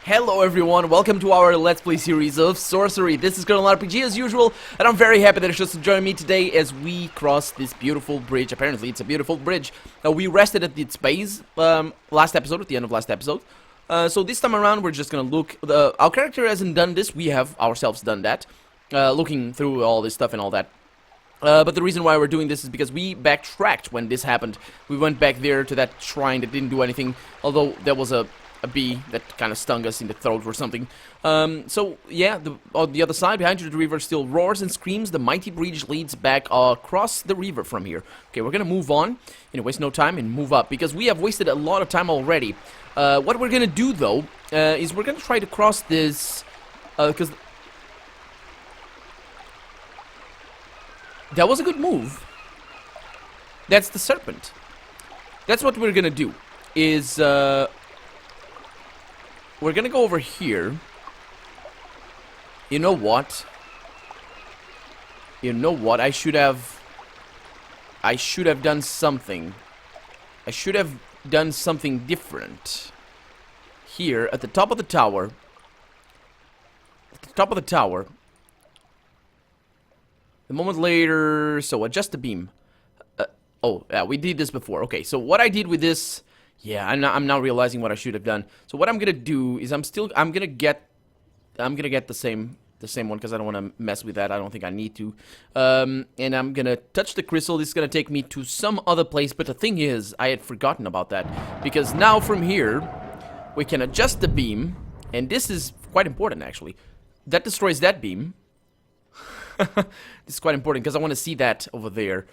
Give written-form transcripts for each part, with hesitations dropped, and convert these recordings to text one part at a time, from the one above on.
Hello everyone, welcome to our Let's Play series of Sorcery. This is Colonel RPG as usual, and I'm very happy that you're just joining me today as we cross this beautiful bridge. Apparently it's a beautiful bridge. We rested at its base last episode, at the end of last episode. So this time around we're just gonna look, our character hasn't done this, we have ourselves done that. Looking through all this stuff and all that. But the reason why we're doing this is because we backtracked when this happened. We went back there to that shrine that didn't do anything, although there was a bee that kind of stung us in the throat or something. So yeah, on the other side, behind you, the river still roars and screams. The mighty bridge leads back across the river from here. Okay, we're gonna move on, waste no time and move up, because we have wasted a lot of time already. What we're gonna do, though, is we're gonna try to cross this, because that was a good move. That's the serpent. That's what we're gonna do, is, we're gonna go over here. You know what? I should have done something. I should have done something different. Here, at the top of the tower. A moment later, so adjust the beam. Oh, yeah, we did this before. Okay, so what I did with this... Yeah, I'm now realizing what I should have done. So what I'm gonna do is I'm gonna get the same one, because I don't want to mess with that. I don't think I need to. And I'm gonna touch the crystal. This is gonna take me to some other place. But the thing is, I had forgotten about that, because now from here we can adjust the beam, and this is quite important actually. That destroys that beam. This is quite important because I want to see that over there.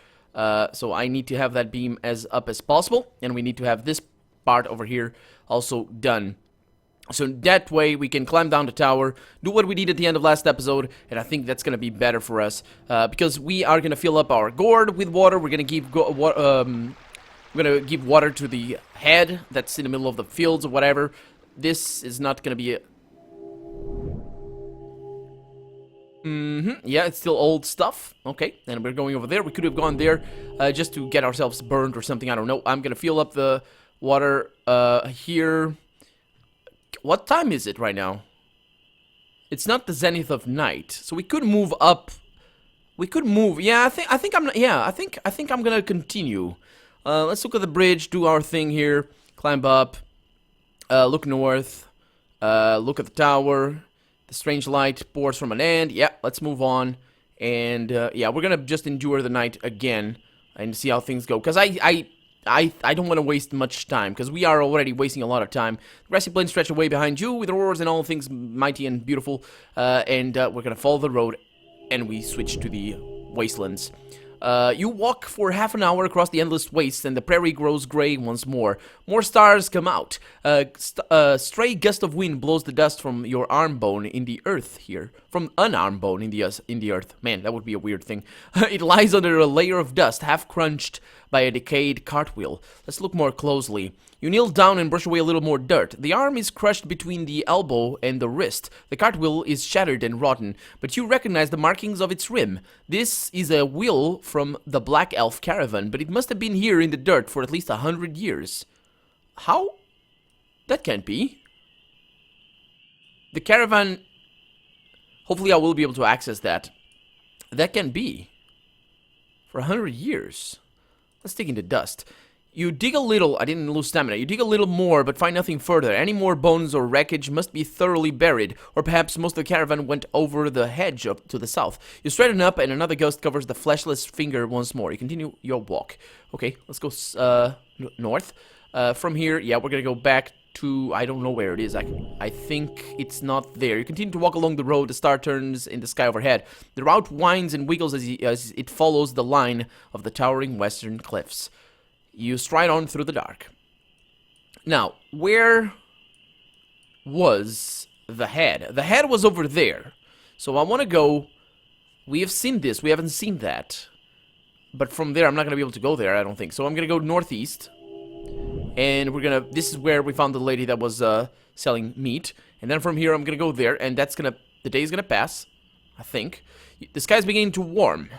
So I need to have that beam as up as possible, and we need to have this part over here also done. So that way we can climb down the tower, do what we did at the end of last episode, and I think that's gonna be better for us, because we are gonna fill up our gourd with water. We're gonna give water to the head that's in the middle of the fields or whatever. This is not gonna be a... Yeah, it's still old stuff. Okay, and we're going over there. We could have gone there just to get ourselves burned or something. I don't know. I'm gonna fill up the water here. What time is it right now? It's not the zenith of night, so we could move up. We could move. Yeah, I think I'm gonna continue. Let's look at the bridge. Do our thing here. Climb up. Look north. Look at the tower. The strange light pours from an end. Yeah, let's move on. And yeah, we're gonna just endure the night again and see how things go. Because I don't want to waste much time, because we are already wasting a lot of time. The grassy plains stretch away behind you with roars and all things mighty and beautiful. And we're gonna follow the road, and we switch to the wastelands. You walk for half an hour across the endless wastes, and the prairie grows gray once more. More stars come out. A stray gust of wind blows the dust from your arm bone in the earth here. From an arm bone in the earth. Man, that would be a weird thing. It lies under a layer of dust, half crunched by a decayed cartwheel. Let's look more closely. You kneel down and brush away a little more dirt. The arm is crushed between the elbow and the wrist. The cartwheel is shattered and rotten, but you recognize the markings of its rim. This is a wheel from the Black Elf caravan, but it must have been here in the dirt for at least 100 years. How? That can't be. The caravan... Hopefully I will be able to access that. That can be. For 100 years. Let's dig into dust. You dig a little, I didn't lose stamina, you dig a little more but find nothing further. Any more bones or wreckage must be thoroughly buried, or perhaps most of the caravan went over the hedge up to the south. You straighten up and another ghost covers the fleshless finger once more. You continue your walk. Okay, let's go north. From here, yeah, we're gonna go back to, I don't know where it is. I think it's not there. You continue to walk along the road. The star turns in the sky overhead. The route winds and wiggles as it follows the line of the towering western cliffs. You stride on through the dark. Now, where was the head? The head was over there. So I want to go... We have seen this. We haven't seen that. But from there, I'm not going to be able to go there, I don't think. So I'm going to go northeast. And we're going to... This is where we found the lady that was selling meat. And then from here, I'm going to go there. And that's going to... The day is going to pass, I think. The sky's beginning to warm.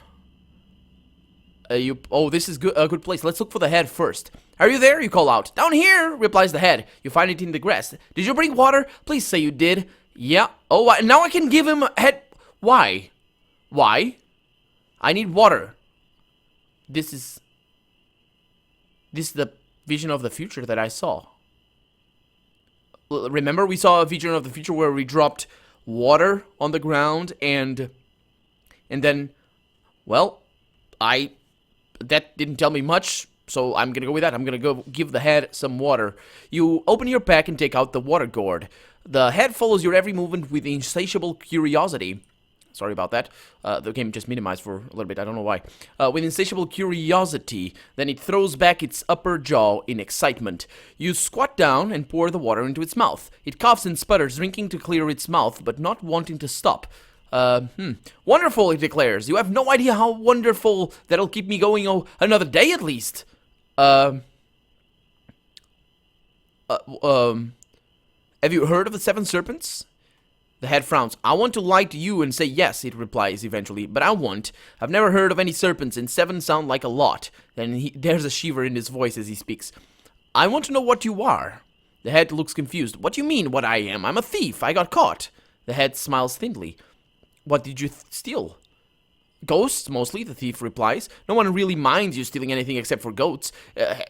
Oh, this is a good place. Let's look for the head first. Are you there? You call out. Down here, replies the head. You find it in the grass. Did you bring water? Please say you did. Yeah. Oh, now I can give him a head. Why? Why? I need water. This is the vision of the future that I saw. Remember, we saw a vision of the future where we dropped water on the ground and then, well, that didn't tell me much, so I'm gonna go with that. I'm gonna go give the head some water. You open your pack and take out the water gourd. The head follows your every movement with insatiable curiosity. Sorry about that. The game just minimized for a little bit. I don't know why. With insatiable curiosity, then it throws back its upper jaw in excitement. You squat down and pour the water into its mouth. It coughs and sputters, drinking to clear its mouth, but not wanting to stop. Wonderful, it declares. You have no idea how wonderful. That'll keep me going, another day at least. Have you heard of the 7 serpents? The head frowns. I want to lie to you and say yes, it replies eventually, but I won't. I've never heard of any serpents, and 7 sound like a lot. Then there's a shiver in his voice as he speaks. I want to know what you are. The head looks confused. What do you mean, what I am? I'm a thief. I got caught. The head smiles thinly. What did you steal? Ghosts, mostly, the thief replies. No one really minds you stealing anything except for goats.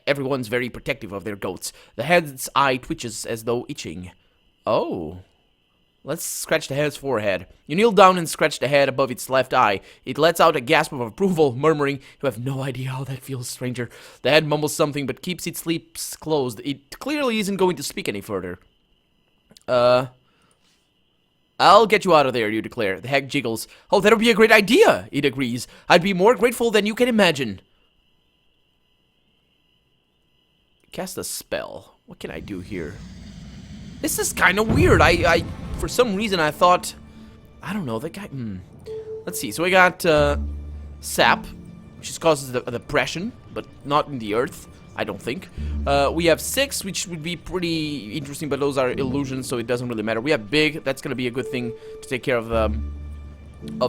Everyone's very protective of their goats. The head's eye twitches as though itching. Oh. Let's scratch the head's forehead. You kneel down and scratch the head above its left eye. It lets out a gasp of approval, murmuring, you have no idea how that feels, stranger. The head mumbles something, but keeps its lips closed. It clearly isn't going to speak any further. I'll get you out of there, you declare. The head jiggles. Oh, that'll be a great idea, it agrees. I'd be more grateful than you can imagine. Cast a spell. What can I do here? This is kind of weird. For some reason, I thought... I don't know, that guy... Let's see. So we got sap, which just causes the depression, but not in the earth, I don't think. We have 6, which would be pretty interesting, but those are illusions, so it doesn't really matter. We have big. That's going to be a good thing to take care of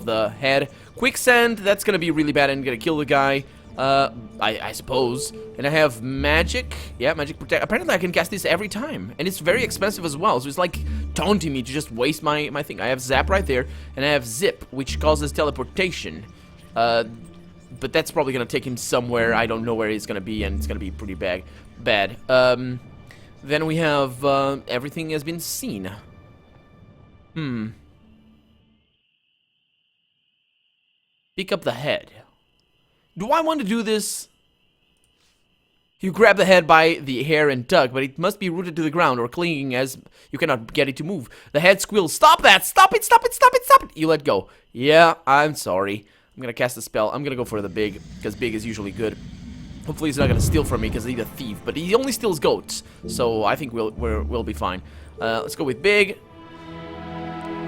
the head. Quicksand, that's going to be really bad and going to kill the guy. I suppose. And I have magic. Yeah, magic protect. Apparently I can cast this every time. And it's very expensive as well. So it's like taunting me to just waste my thing. I have zap right there. And I have zip, which causes teleportation. But that's probably going to take him somewhere. I don't know where he's going to be. And it's going to be pretty bad. Then we have everything has been seen. Pick up the head. Do I want to do this? You grab the head by the hair and tug, but it must be rooted to the ground or clinging as you cannot get it to move. The head squeals, stop that! Stop it! Stop it! Stop it! Stop it! You let go. Yeah, I'm sorry. I'm gonna cast a spell. I'm gonna go for the big, because big is usually good. Hopefully he's not gonna steal from me, because he's a thief, but he only steals goats. So I think we'll be fine. Let's go with big.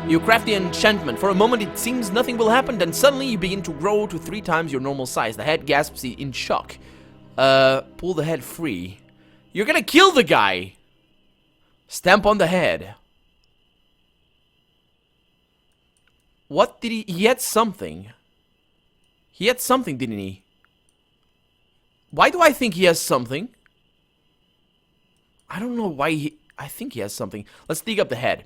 You craft the enchantment. For a moment it seems nothing will happen, then suddenly you begin to grow to 3 times your normal size. The head gasps in shock. Pull the head free. You're gonna kill the guy! Stamp on the head. What did he had something. He had something, didn't he? Why do I think he has something? I don't know why I think he has something. Let's dig up the head.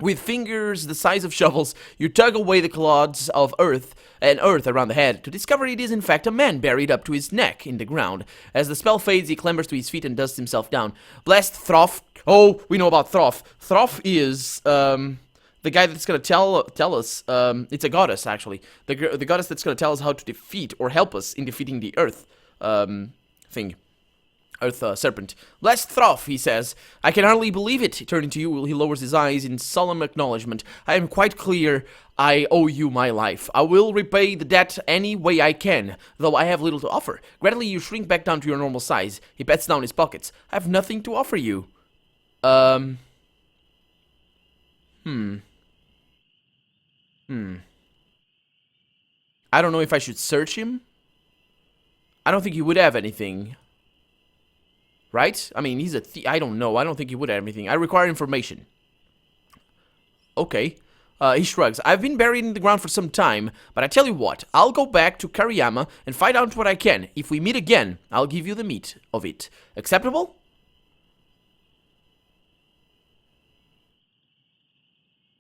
With fingers the size of shovels, you tug away the clods of earth around the head to discover it is in fact a man buried up to his neck in the ground. As the spell fades, he clambers to his feet and dusts himself down. Blessed Throff. Oh, we know about Throff. Throff is the guy that's gonna tell us. It's a goddess actually. The goddess that's gonna tell us how to defeat or help us in defeating the earth thing. Earth serpent. Blessed Throff, he says. I can hardly believe it. Turning to you, he lowers his eyes in solemn acknowledgement. I am quite clear I owe you my life. I will repay the debt any way I can, though I have little to offer. Gradually, you shrink back down to your normal size. He pats down his pockets. I have nothing to offer you. I don't know if I should search him. I don't think he would have anything. Right? I mean, he's a thief. I don't know. I don't think he would have anything. I require information. Okay. He shrugs. I've been buried in the ground for some time, but I tell you what, I'll go back to Kariyama and find out what I can. If we meet again, I'll give you the meat of it. Acceptable?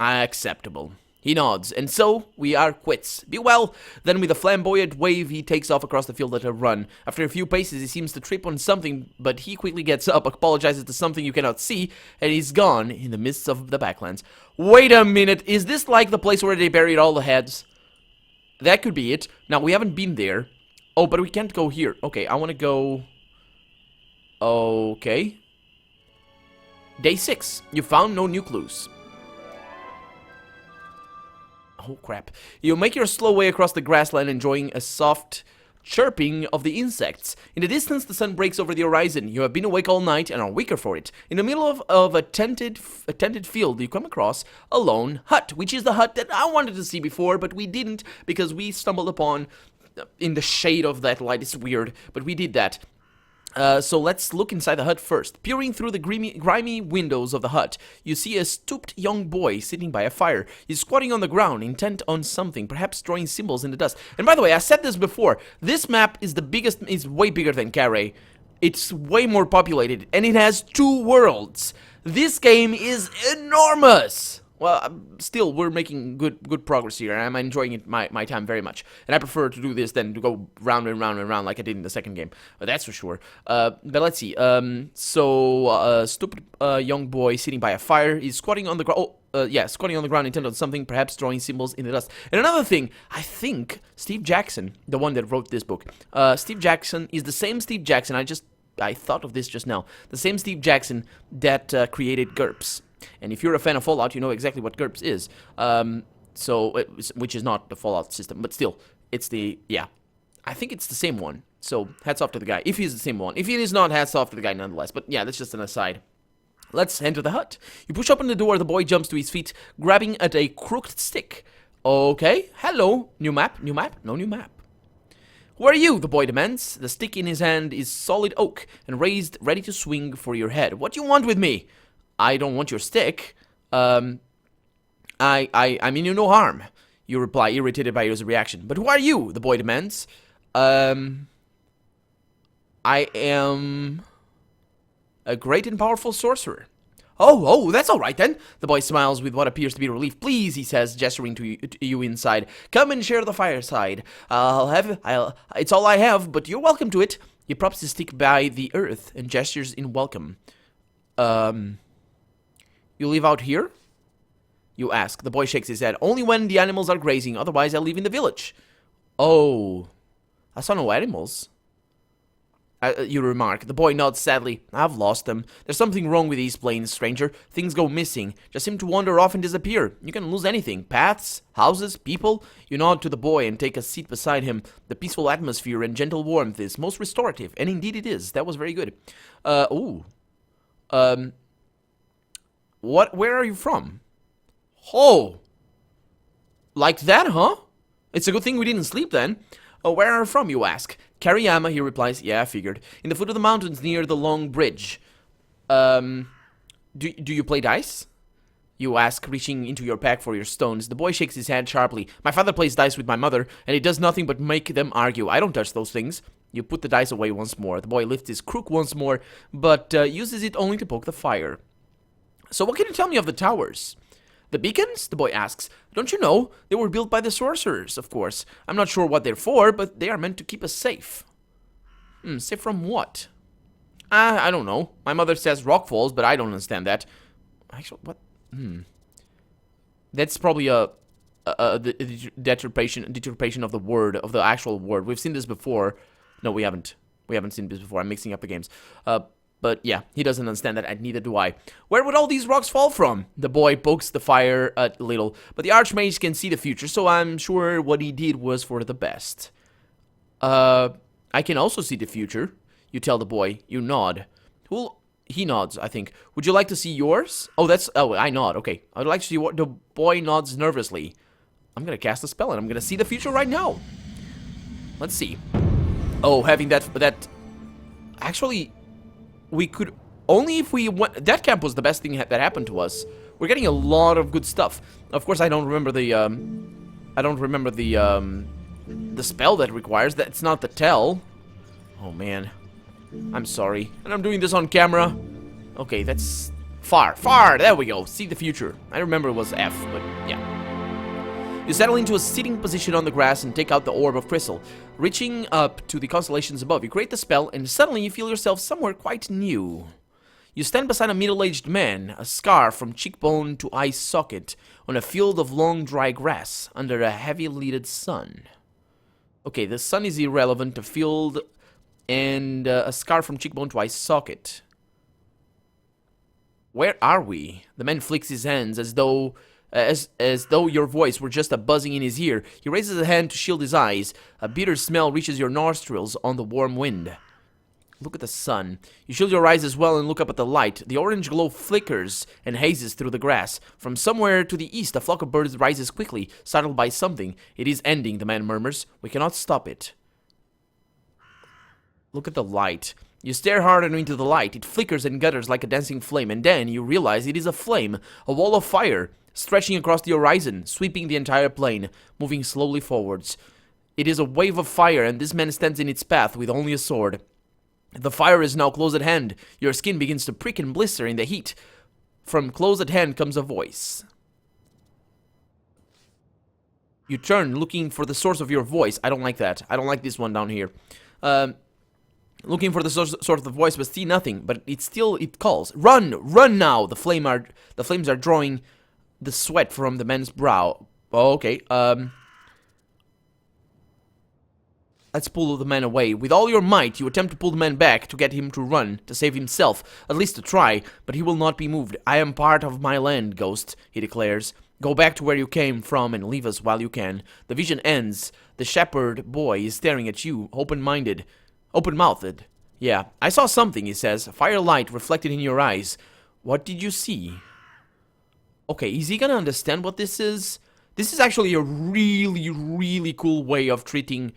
Acceptable. He nods, and so we are quits. Be well. Then with a flamboyant wave, he takes off across the field at a run. After a few paces, he seems to trip on something, but he quickly gets up, apologizes to something you cannot see, and he's gone in the midst of the backlands. Wait a minute, is this like the place where they buried all the heads? That could be it. Now, we haven't been there. Oh, but we can't go here. Okay, I want to go... Okay. Day 6. You found no new clues. Oh, crap. You make your slow way across the grassland, enjoying a soft chirping of the insects. In the distance, the sun breaks over the horizon. You have been awake all night and are weaker for it. In the middle of a tented field, you come across a lone hut, which is the hut that I wanted to see before, but we didn't because we stumbled upon in the shade of that light. It's weird, but we did that. So let's look inside the hut first. Peering through the grimy windows of the hut, you see a stooped young boy sitting by a fire. He's squatting on the ground, intent on something, perhaps drawing symbols in the dust. And by the way, I said this before, this map is is way bigger than Carey. It's way more populated, and it has 2 worlds. This game is enormous! Well, still, we're making good progress here. I'm enjoying it, my time very much. And I prefer to do this than to go round and round and round like I did in the second game. That's for sure. But let's see. Stupid young boy sitting by a fire. He's squatting on the ground. Squatting on the ground, intent on something, perhaps drawing symbols in the dust. And another thing, I think Steve Jackson, the one that wrote this book, Steve Jackson is the same Steve Jackson. I thought of this just now. The same Steve Jackson that created GURPS. And if you're a fan of Fallout, you know exactly what GURPS is. Which is not the Fallout system, but still, it's the, yeah. I think it's the same one. So, hats off to the guy. If he's the same one. If he is not, hats off to the guy nonetheless. But yeah, that's just an aside. Let's enter the hut. You push open the door, the boy jumps to his feet, grabbing at a crooked stick. Okay, hello. New map? New map? No new map. Who are you? The boy demands. The stick in his hand is solid oak and raised, ready to swing for your head. What do you want with me? I don't want your stick. I mean you no harm. You reply, irritated by his reaction. But who are you? The boy demands. I am a great and powerful sorcerer. Oh, that's all right then. The boy smiles with what appears to be relief. Please, he says, gesturing to you inside. Come and share the fireside. It's all I have, but you're welcome to it. He props his stick by the earth and gestures in welcome. You live out here? You ask. The boy shakes his head. Only when the animals are grazing, otherwise I live in the village. Oh, I saw no animals. You remark. The boy nods sadly. I've lost them. There's something wrong with these plains, stranger. Things go missing. Just seem to wander off and disappear. You can lose anything. Paths, houses, people. You nod to the boy and take a seat beside him. The peaceful atmosphere and gentle warmth is most restorative. And indeed it is. That was very good. Where are you from? Oh. Like that, huh? It's a good thing we didn't sleep then. Where are you from, you ask? Kariyama, he replies. Yeah, I figured. In the foot of the mountains near the long bridge. Do you play dice? You ask, reaching into your pack for your stones. The boy shakes his head sharply. My father plays dice with my mother, and it does nothing but make them argue. I don't touch those things. You put the dice away once more. The boy lifts his crook once more, but uses it only to poke the fire. So what can you tell me of the towers? The beacons? The boy asks. Don't you know? They were built by the sorcerers, of course. I'm not sure what they're for, but they are meant to keep us safe. Safe from what? I don't know. My mother says rock falls, but I don't understand that. Actually, what? That's probably the determination of the word, of the actual word. We've seen this before. No, we haven't. We haven't seen this before. I'm mixing up the games. But yeah, he doesn't understand that, and neither do I. Where would all these rocks fall from? The boy pokes the fire a little, but the Archmage can see the future, so I'm sure what he did was for the best. I can also see the future, you tell the boy. You nod. He nods, I think. Would you like to see yours? Oh, I nod, okay. I'd like to see what the boy nods nervously. I'm gonna cast a spell, and I'm gonna see the future right now. Let's see. Oh, having that... Actually... We could only if we went. That camp was the best thing that happened to us. We're getting a lot of good stuff. Of course, I don't remember the spell that requires. That's not the tell. Oh man, I'm sorry, and I'm doing this on camera. Okay, that's far. There we go. See the future. I remember it was F, but yeah. You settle into a sitting position on the grass and take out the orb of crystal. Reaching up to the constellations above, you create the spell, and suddenly you feel yourself somewhere quite new. You stand beside a middle-aged man, a scar from cheekbone to eye socket, on a field of long dry grass, under a heavy-lidded sun. Okay, the sun is irrelevant, a field, and a scar from cheekbone to eye socket. Where are we? The man flicks his hands as though your voice were just a buzzing in his ear. He raises a hand to shield his eyes. A bitter smell reaches your nostrils on the warm wind. Look at the sun. You shield your eyes as well and look up at the light. The orange glow flickers and hazes through the grass. From somewhere to the east, a flock of birds rises quickly, startled by something. It is ending, the man murmurs. We cannot stop it. Look at the light. You stare harder into the light. It flickers and gutters like a dancing flame, and then you realize it is a flame, a wall of fire, stretching across the horizon, sweeping the entire plain, moving slowly forwards. It is a wave of fire, and this man stands in its path with only a sword. The fire is now close at hand. Your skin begins to prick and blister in the heat. From close at hand comes a voice. You turn, looking for the source of your voice. I don't like that. I don't like this one down here. Looking for the source of the voice, but see nothing. But it calls. Run! Run now! The flames are drawing the sweat from the man's brow. Oh, okay. Let's pull the man away. With all your might, you attempt to pull the man back, to get him to run, to save himself, at least to try, but he will not be moved. I am part of my land, Ghost, he declares. Go back to where you came from and leave us while you can. The vision ends. The shepherd boy is staring at you, open-mouthed. Yeah, I saw something, he says. Firelight reflected in your eyes. What did you see? Okay, is he gonna understand what this is? This is actually a really, really cool way of treating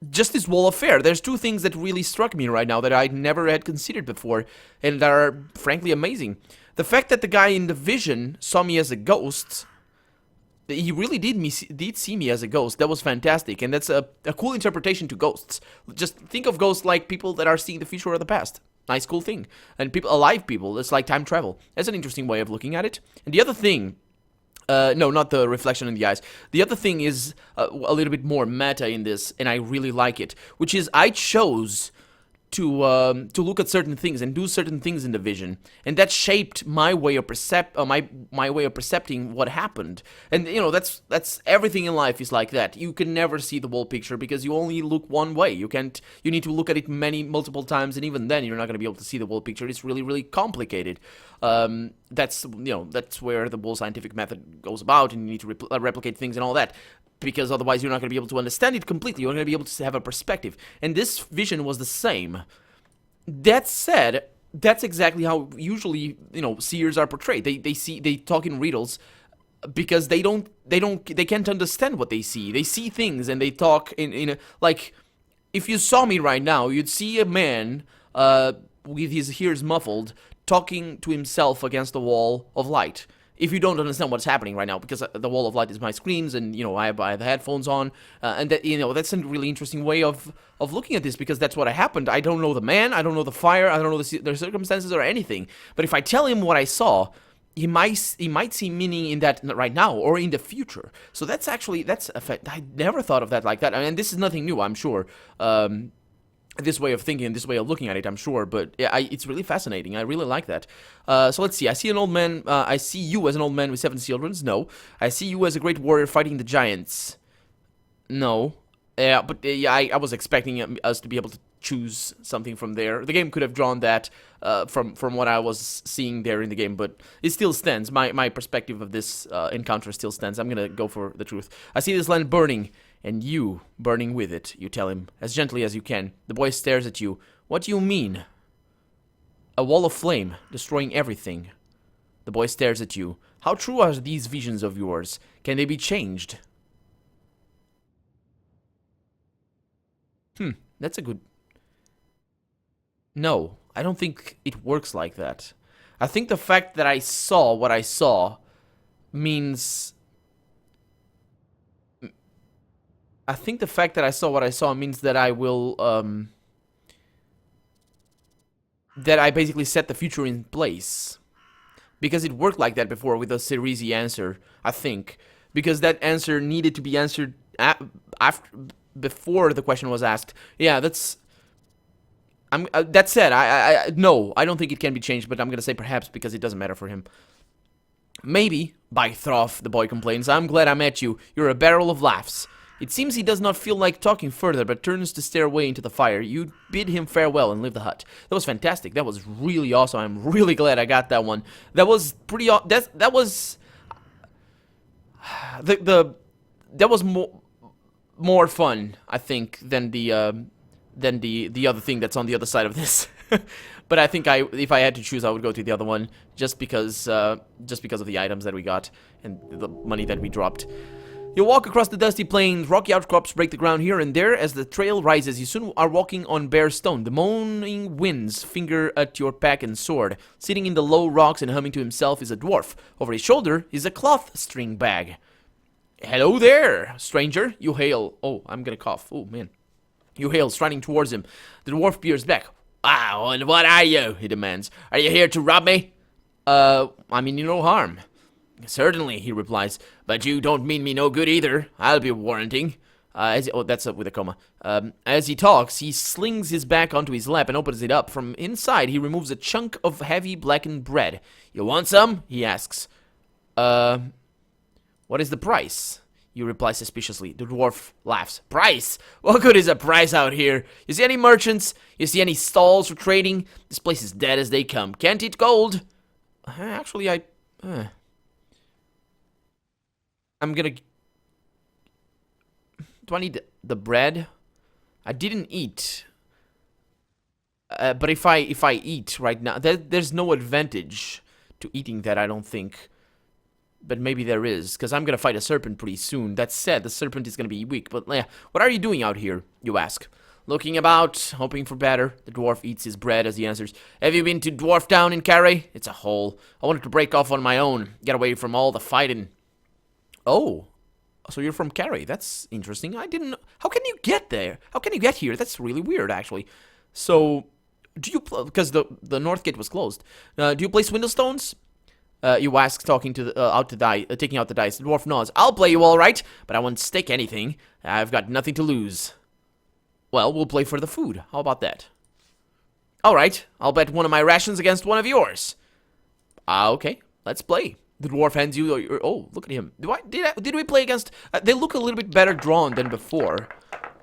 just this wall of fire. There's two things that really struck me right now that I never had considered before, and that are frankly amazing. The fact that the guy in the vision saw me as a ghost, he really did see me as a ghost. That was fantastic, and that's a cool interpretation to ghosts. Just think of ghosts like people that are seeing the future or the past. Nice, cool thing. And alive people, it's like time travel. That's an interesting way of looking at it. And the other thing, no, not the reflection in the eyes. The other thing is a little bit more meta in this, and I really like it, which is I chose to look at certain things and do certain things in the vision, and that shaped my way of my way of percepting what happened. And you know, that's everything in life is like that. You can never see the whole picture because you only look one way. You need to look at it multiple times, and even then you're not going to be able to see the whole picture. It's really, really complicated. That's where the whole scientific method goes about, and you need to replicate things and all that, because otherwise you're not going to be able to understand it completely. You're not going to be able to have a perspective. And this vision was the same. That said, that's exactly how usually, seers are portrayed. They talk in riddles because they can't understand what they see. They see things and they talk in a, like, if you saw me right now, you'd see a man with his ears muffled talking to himself against the wall of light. If you don't understand what's happening right now, because the wall of light is my screens, and I have the headphones on, and that that's a really interesting way of looking at this, because that's what happened. I don't know the man, I don't know the fire, I don't know the circumstances or anything. But if I tell him what I saw, he might see meaning in that right now or in the future. So that's a fact. I never thought of that like that. I mean, this is nothing new, I'm sure. This way of thinking and this way of looking at it, I'm sure, but yeah, it's really fascinating. I really like that. So let's see. I see an old man. I see you as an old man with 7 children. No. I see you as a great warrior fighting the giants. No. Yeah, but I was expecting us to be able to choose something from there. The game could have drawn that from what I was seeing there in the game, but it still stands. My perspective of this encounter still stands. I'm gonna go for the truth. I see this land burning, and you burning with it, you tell him, as gently as you can. The boy stares at you. What do you mean? A wall of flame, destroying everything. The boy stares at you. How true are these visions of yours? Can they be changed? That's a good... No, I don't think it works like that. I think the fact that I saw what I saw means... I think the fact that I saw what I saw means that I will, that I basically set the future in place. Because it worked like that before with the Cerisi answer, I think. Because that answer needed to be answered after, before the question was asked. Yeah, that's... that said, no, I don't think it can be changed, but I'm gonna say perhaps because it doesn't matter for him. Maybe, by Throff, the boy complains, I'm glad I met you. You're a barrel of laughs. It seems he does not feel like talking further, but turns to stare away into the fire. You bid him farewell and leave the hut. That was fantastic. That was really awesome. I'm really glad I got that one. That was pretty... That was... That was more fun, I think, than the other thing that's on the other side of this. But I think if I had to choose, I would go to the other one, just because of the items that we got and the money that we dropped. You walk across the dusty plains, rocky outcrops break the ground here and there as the trail rises. You soon are walking on bare stone. The moaning winds finger at your pack and sword. Sitting in the low rocks and humming to himself is a dwarf. Over his shoulder is a cloth string bag. Hello there, stranger, you hail. Oh, I'm gonna cough. Oh, man. You hail, striding towards him. The dwarf peers back. Wow, and what are you? He demands. Are you here to rob me? I mean you no harm. Certainly, he replies, but you don't mean me no good either, I'll be warranting. That's with a comma. As he talks, he slings his back onto his lap and opens it up. From inside, he removes a chunk of heavy blackened bread. You want some? He asks. What is the price? You reply suspiciously. The dwarf laughs. Price? What good is a price out here? You see any merchants? You see any stalls for trading? This place is dead as they come. Can't eat gold. Actually, I'm gonna... Do I need the bread? I didn't eat. But if I eat right now, there's no advantage to eating that, I don't think. But maybe there is, because I'm gonna fight a serpent pretty soon. That said, the serpent is gonna be weak, but what are you doing out here, you ask? Looking about, hoping for better. The dwarf eats his bread as he answers. Have you been to Dwarf Town in Carrie? It's a hole. I wanted to break off on my own, get away from all the fighting. Oh, so you're from Carrie. That's interesting. I didn't know. How can you get there? How can you get here? That's really weird, actually. So, do you... Because the North Gate was closed. Do you play Swindlestones? You ask, talking to the, taking out the dice. The dwarf nods. I'll play you all right, but I won't stake anything. I've got nothing to lose. Well, we'll play for the food. How about that? All right. I'll bet one of my rations against one of yours. Okay. Let's play. The dwarf hands you... Oh, look at him. Did we play against... they look a little bit better drawn than before.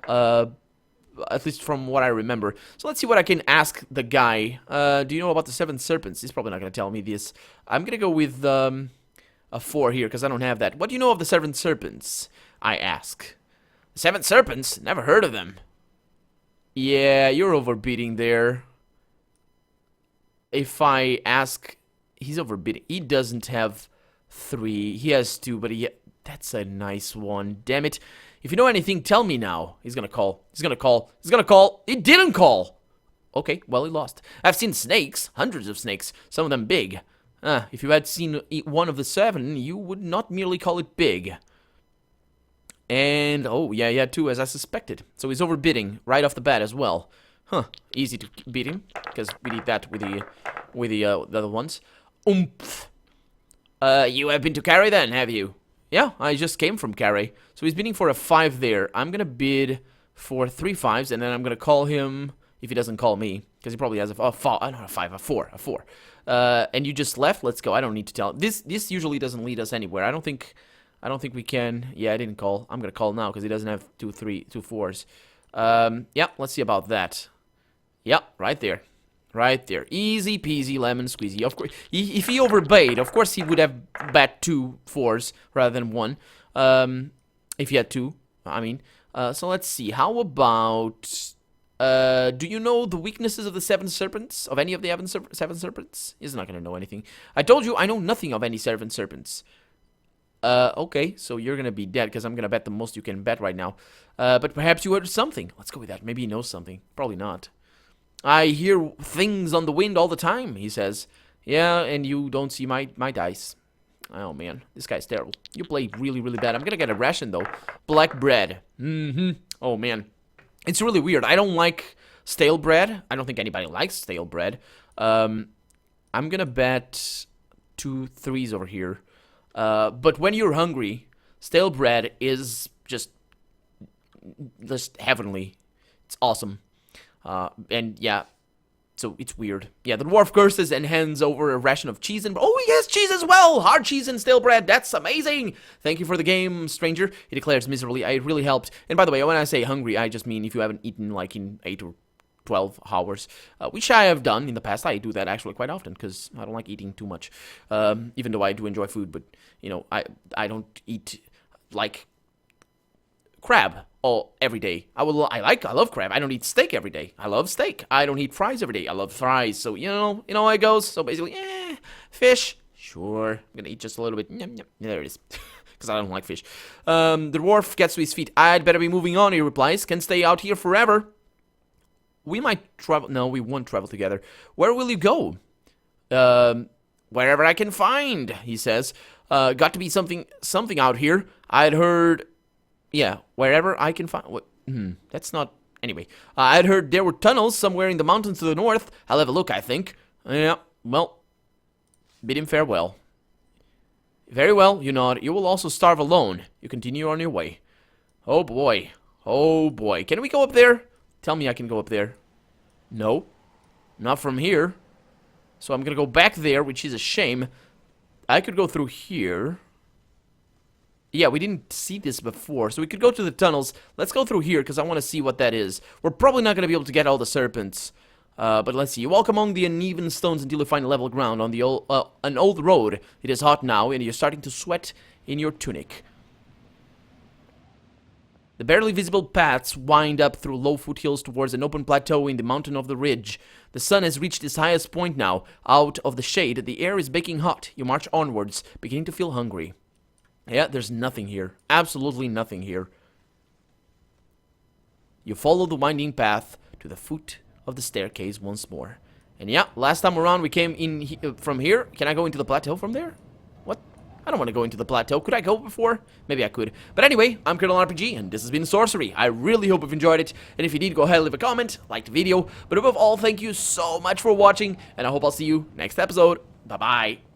At least from what I remember. So let's see what I can ask the guy. Do you know about the 7 serpents? He's probably not going to tell me this. I'm going to go with a 4 here, because I don't have that. What do you know of the 7 serpents? I ask. 7 serpents? Never heard of them. Yeah, you're overbidding there. If I ask... He's overbidding. He doesn't have 3. He has 2, but that's a nice one. Damn it. If you know anything, tell me now. He's gonna call. He's gonna call. He's gonna call. He didn't call. Okay, well, he lost. I've seen snakes. Hundreds of snakes. Some of them big. If you had seen one of the 7, you would not merely call it big. And, oh, yeah, he had 2, as I suspected. So he's overbidding right off the bat as well. Huh. Easy to beat him, because we did that with the other ones. Oomph. You have been to Carrie then, have you? Yeah, I just came from Carrie. So he's bidding for a 5 there. I'm gonna bid for 3 5s, and then I'm gonna call him if he doesn't call me, because he probably has a 4. And you just left. Let's go. I don't need to tell. This usually doesn't lead us anywhere. I don't think we can. Yeah, I didn't call. I'm gonna call now because he doesn't have 2 4s. Yeah, let's see about that. Yeah, right there. Right there. Easy peasy lemon squeezy. Of course, if he overbait, of course he would have bet 2 4s rather than 1. If he had 2, I mean. So let's see. How about... do you know the weaknesses of the 7 serpents? Of any of the 7 serpents? He's not going to know anything. I told you I know nothing of any 7 serpents. Okay, so you're going to be dead because I'm going to bet the most you can bet right now. But perhaps you heard something. Let's go with that. Maybe he knows something. Probably not. I hear things on the wind all the time, he says. Yeah, and you don't see my dice. Oh, man. This guy's terrible. You play really, really bad. I'm gonna get a ration, though. Black bread. Oh, man. It's really weird. I don't like stale bread. I don't think anybody likes stale bread. I'm gonna bet 2 3s over here. But when you're hungry, stale bread is just heavenly. It's awesome. And yeah, so it's weird. Yeah, the dwarf curses and hands over a ration of cheese and... Oh, yes, cheese as well! Hard cheese and stale bread. That's amazing! Thank you for the game, stranger. He declares miserably. It really helped. And by the way, when I say hungry, I just mean if you haven't eaten like in 8 or 12 hours, which I have done in the past. I do that actually quite often because I don't like eating too much, even though I do enjoy food. But, you know, I don't eat like crab every day. I love crab. I don't eat steak every day. I love steak. I don't eat fries every day. I love fries. So you know how it goes. So basically, fish. Sure, I'm gonna eat just a little bit. Yum, yum. Yeah, there it is. Because I don't like fish. The dwarf gets to his feet. I'd better be moving on, he replies. Can stay out here forever. We might travel. No, we won't travel together. Where will you go? Wherever I can find, he says. Got to be something out here. I'd heard... Yeah, wherever I can find... What? That's not... Anyway, I'd heard there were tunnels somewhere in the mountains to the north. I'll have a look, I think. Yeah, well, bid him farewell. Very well, you nod. You will also starve alone. You continue on your way. Oh, boy. Oh, boy. Can we go up there? Tell me I can go up there. No. Not from here. So I'm gonna go back there, which is a shame. I could go through here. Yeah, we didn't see this before, so we could go to the tunnels. Let's go through here, because I want to see what that is. We're probably not going to be able to get all the serpents. But let's see. You walk among the uneven stones until you find level ground on the an old road. It is hot now, and you're starting to sweat in your tunic. The barely visible paths wind up through low foothills towards an open plateau in the mountain of the ridge. The sun has reached its highest point now. Out of the shade, the air is baking hot. You march onwards, beginning to feel hungry. Yeah, there's nothing here. Absolutely nothing here. You follow the winding path to the foot of the staircase once more. And yeah, last time around we came in from here. Can I go into the plateau from there? What? I don't want to go into the plateau. Could I go before? Maybe I could. But anyway, I'm Colonel RPG, and this has been Sorcery. I really hope you've enjoyed it. And if you did, go ahead and leave a comment, like the video. But above all, thank you so much for watching, and I hope I'll see you next episode. Bye-bye.